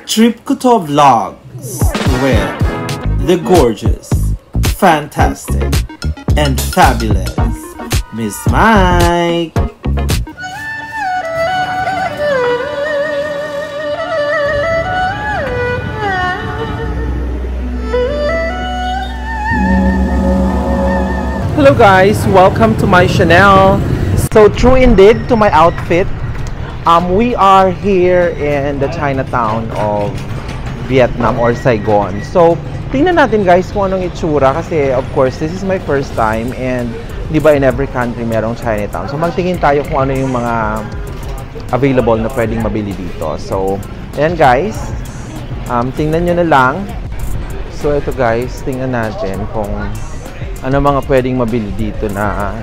Trip Kuto Vlogs with the gorgeous, fantastic, and fabulous Miss Mike. Hello guys, welcome to my channel. So true indeed to my outfit. We are here in the Chinatown of Vietnam or Saigon. So tingnan natin guys kung anong itsura kasi of course this is my first time and di ba in every country merong Chinatown. So magtingin tayo kung ano yung mga available na pwedeng mabili dito. So ayan guys, tingnan nyo na lang. So ito guys, tingnan natin kung ano mga pwedeng mabili dito na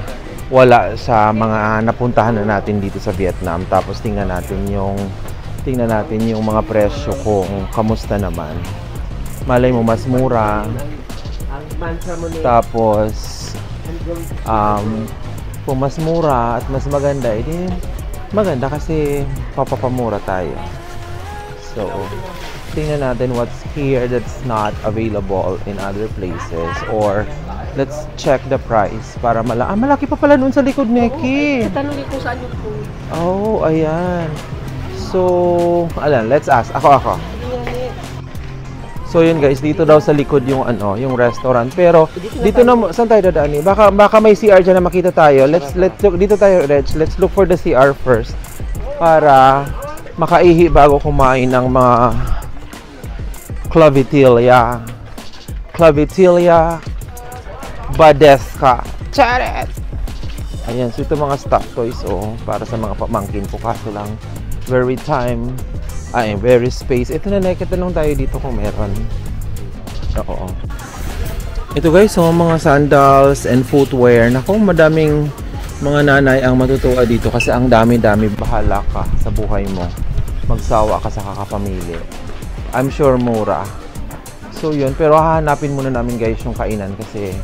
wala sa mga napuntahan na natin dito sa Vietnam. Tapos tingnan natin yung mga presyo kung kamusta naman. Malay mo mas mura. Tapos kung mas mura at mas maganda, edi maganda kasi papapamura tayo. So tingnan natin what's here that's not available in other places, or let's check the price para malaki pa pala nun sa likod ni Eki. Tanongin ko saan yung food. Oh, ayan. So, alam, let's ask. Ako. So yun guys, dito daw sa likod yung yung restaurant. Pero dito na saan tayo dadaan? Baka may CR diyan na makita tayo. Let's look dito tayo, Reg. Let's look for the CR first para makaihi bago kumain ng mga clavitilia Badeska. Charet! Ayan, so ito mga stock toys para sa mga pamangkin ko. Kaso lang, very space. Ito na, nakita lang tayo dito kung meron. Oo. Ito guys, mga sandals and footwear. Naku, madaming mga nanay ang matutuwa dito kasi ang dami-dami. Bahala ka sa buhay mo. Magsawa ka sa kakapamili. I'm sure mura. So yun, pero hahanapin muna namin guys yung kainan kasi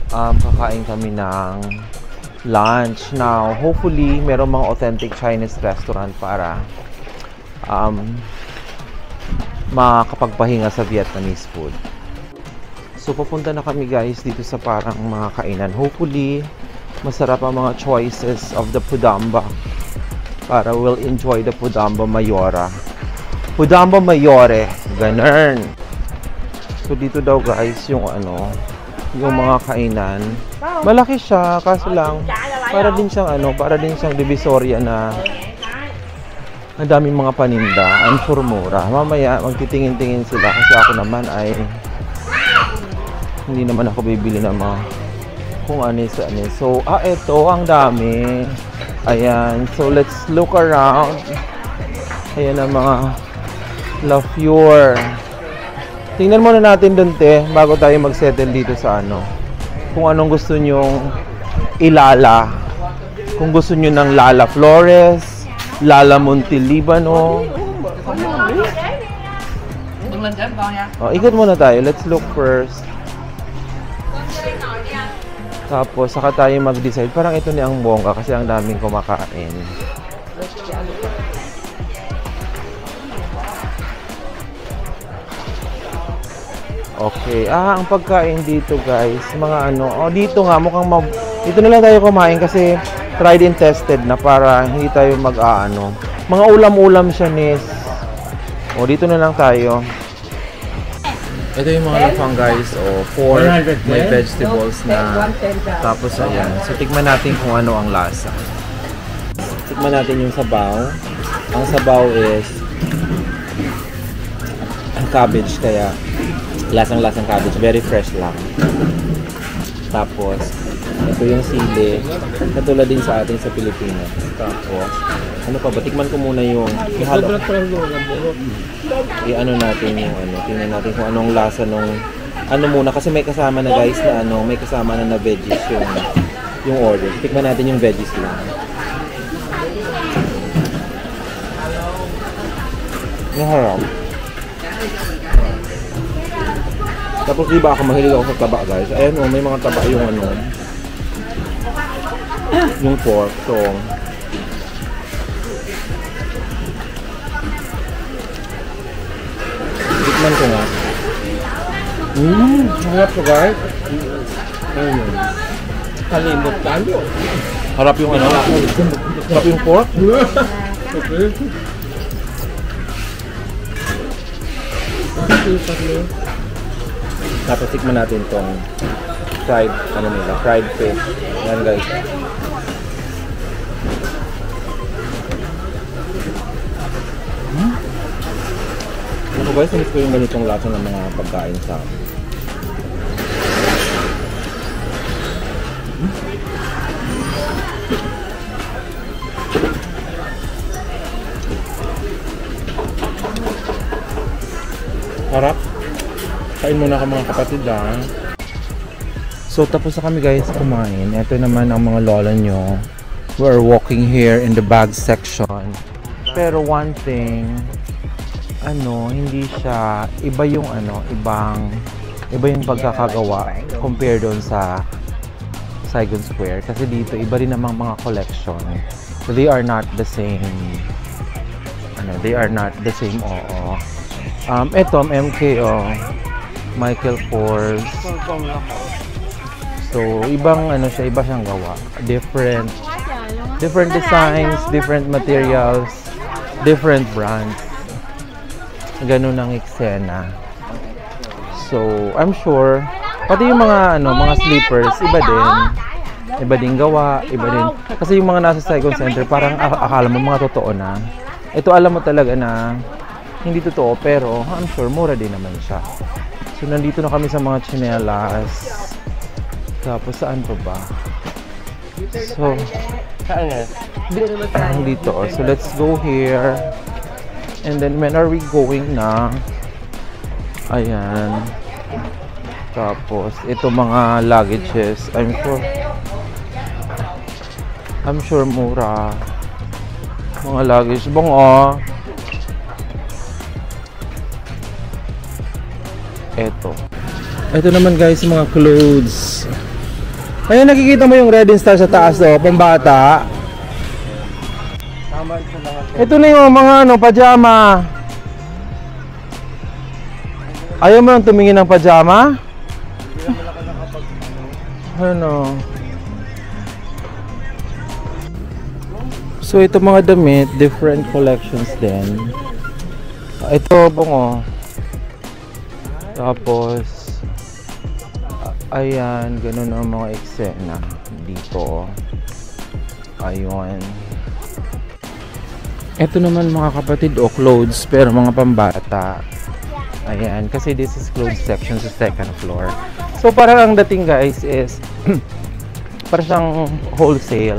kakain kami ng lunch. Now, hopefully, merong mga authentic Chinese restaurant para makakapagpahinga sa Vietnamese food. So, papunta na kami guys dito sa parang mga kainan. Hopefully, masarap ang mga choices of the Pudamba para we'll enjoy the Pudamba Mayora. Pudamba Mayore. Ganun. So, dito daw guys yung yung mga kainan. Malaki siya, kaso lang para din siyang divisoria na ang daming mga paninda, ang mura. Mamaya magtitingin-tingin sila kasi ako naman ay hindi naman ako bibili ng mga kung ano. So, ito ang dami. Ayan, so let's look around. Ayan ang mga La Fleur. Tingnan muna natin dun bago tayo mag-settle dito sa kung anong gusto nyong ilala. Kung gusto nyo ng Lala Flores, Lala Montelibano. Ikot muna tayo. Let's look first. Tapos saka tayo mag-decide. Parang ito ni ang bongga kasi ang daming kumakain. Okay, ang pagkain dito guys, mga dito nga mukhang dito na lang tayo kumain kasi tried and tested na para hindi tayo mga ulam-ulam siya nis. Dito na lang tayo. Ito yung mga lafang guys, pork, may vegetables na, tapos ayan. So tikman natin kung ano ang lasa. Tikman natin yung sabaw. Ang sabaw is cabbage, kaya lasang-lasang cabbage, very fresh lang. Tapos ito yung sili, katulad din sa atin sa Pilipinas. Tapos ano pa ba, tikman ko muna yung ihalo. Natin yung tingnan natin kung anong lasa nung muna kasi may kasama na guys na may kasama na veggies yung order. Tikman natin yung veggies lang. Harap. Tapos di ba ako mahilig ako sa taba guys. Ayan may mga taba yung yung pork. So Ito nga. Harap to guys. Kalimot tayo. Harap yung ano? Harap yung pork? Okay. Tapos tikman natin tong fried, ano nila, fried fish. Yan guys. Ano guys, miss ko yung ganitong lasa ng mga pagkain sa harap. Kain muna ka mga kapatid ha. So tapos na kami guys kumain. Ito naman ang mga lola nyo. We're walking here in the bag section. Pero one thing, hindi siya iba yung iba yung pagkakagawa compare doon sa Saigon Square kasi dito iba rin namang mga collection. So they are not the same. Oo. Ito MKO, Michael Kors. So ibang siya, iba siyang gawa. Different designs, different materials, different brands. Ganun ang eksena. So, I'm sure pati yung mga mga slippers iba din gawa, iba din. Kasi yung mga nasa Saigon Center parang akala mo mga totoo na. Ito alam mo talaga na hindi totoo pero I'm sure mura din naman siya. So, nandito na kami sa mga tsinelas. Tapos saan pa ba? So, dito. So, let's go here. And then, when are we going na? Ayan. Tapos, ito mga luggages. I'm sure mura. Mga luggage. Bango. Ito naman guys, mga clothes. Ayan, nakikita mo yung Red Star sa taas pambata. Ito na yung mga pajama. Ayaw mo lang tumingin ng pajama? So ito mga damit, different collections din. Ito bango. Tapos ayan, ganun ang mga eksena dito. Ayun. Ito naman mga kapatid clothes pero mga pambata. Ayan, kasi this is clothes section sa second floor. So parang ang dating guys is parang siyang wholesale.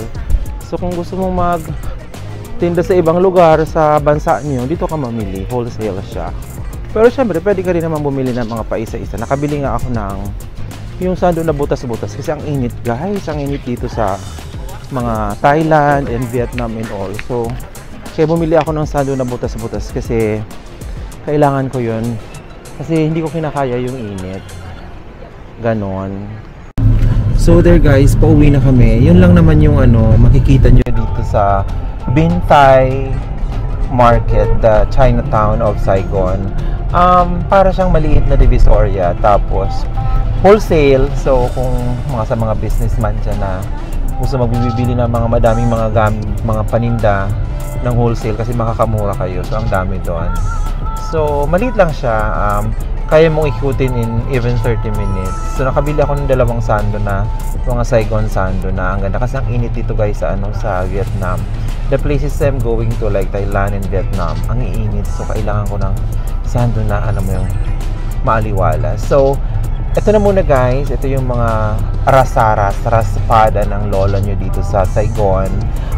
So kung gusto mo magtinda sa ibang lugar sa bansa niyo, dito ka mamili, wholesale siya. Pero syempre, pwede ka rin naman bumili ng mga paisa-isa. Nakabili nga ako ng yung sando na butas-butas kasi ang init guys, ang init dito sa mga Thailand and Vietnam and all. So, kaya bumili ako ng sando na butas-butas kasi kailangan ko yun. Kasi hindi ko kinakaya yung init. Ganon. So there guys, pauwi na kami. Yun lang naman yung makikita nyo dito sa Binh Tai Market, the Chinatown of Saigon. Para siyang maliit na divisoria. Tapos wholesale. So kung sa mga businessman dyan na gusto magbibili ng mga madaming mga paninda ng wholesale kasi makakamura kayo. So ang dami doon. So maliit lang siya. Kaya mong ikutin in even 30 minutes. So nakabili ako ng dalawang sando na mga Saigon sando na ang ganda kasi ang init dito guys sa Vietnam. The places I'm going to like Thailand and Vietnam, ang iinit. So kailangan ko ng sando na yung maaliwala. So ito na muna guys, ito yung mga raspada ng lola nyo dito sa Saigon.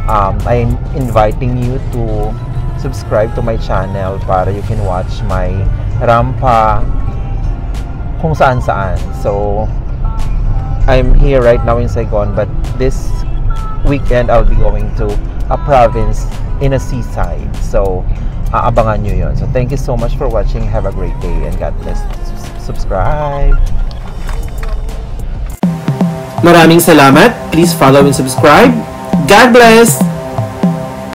I'm inviting you to subscribe to my channel para you can watch my rampa kung saan-saan. So I'm here right now in Saigon, but this weekend I'll be going to a province in a seaside. So aabangan nyo yun. So thank you so much for watching. Have a great day and God bless. Subscribe. Maraming salamat. Please follow and subscribe. God bless.